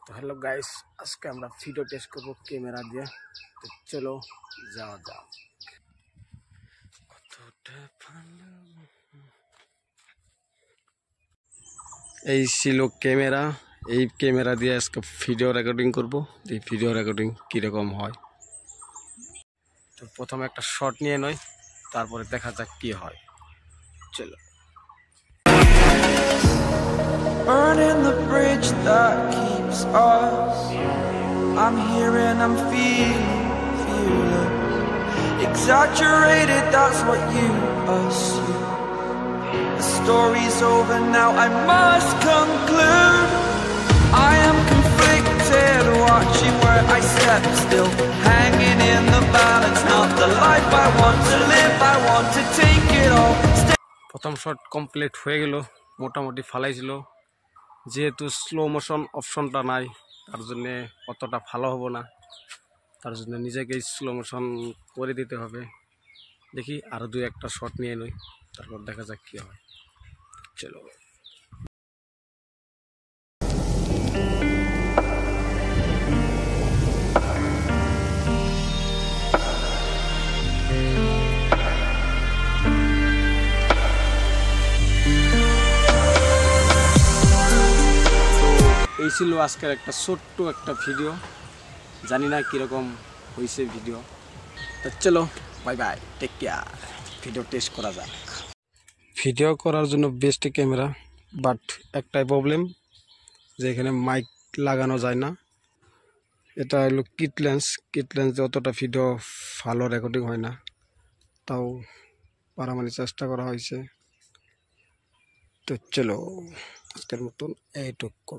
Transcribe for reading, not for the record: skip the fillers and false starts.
তো hello guys, আজকে আমরা ভিডিও টেস্ট করব ক্যামেরা দিয়ে। তো চলো যাওয়া যাক। এই ছিল ক্যামেরা, এই ক্যামেরা দিয়ে আজকে ভিডিও রেকর্ডিং করব। এই ভিডিও রেকর্ডিং কীরকম হয়, তো প্রথমে একটা শট নিয়ে নয়, তারপরে দেখা যাক কি হয়। চলো। Burning the bridge that keeps us. I'm here and I'm feeling exaggerated, that's what you assume. The story's over now, I must conclude. I am conflicted, watching where I step still, hanging in the balance, not the life I want to live. I want to take it all. প্রথম shot complete হয়ে গেল, মোটামুটি ফালাইছিল। যেহেতু slow motion অপশনটা নাই, তার জন্যে অতটা ভালো হবো না, তার জন্য নিজেকেই স্লো মোশন করে দিতে হবে। দেখি আরও দু একটা শট নিয়ে নই, তারপর দেখা যাক কী হয়। চলো। এই ছিল আজকের একটা ছোট্ট একটা ভিডিও, জানি না কীরকম হয়েছে ভিডিও। তো চলো, bye bye, take care. Video test করা যাক। ভিডিও করার জন্য বেস্ট ক্যামেরা, বাট একটাই প্রবলেম যে এখানে মাইক লাগানো যায় না। এটা হলো কিট লেন্স অতটা ভিডিও ভালো রেকর্ডিং হয় না, তাও পারামানি চেষ্টা করা হয়েছে। তো চলো, আজকের মতন এইটুকু।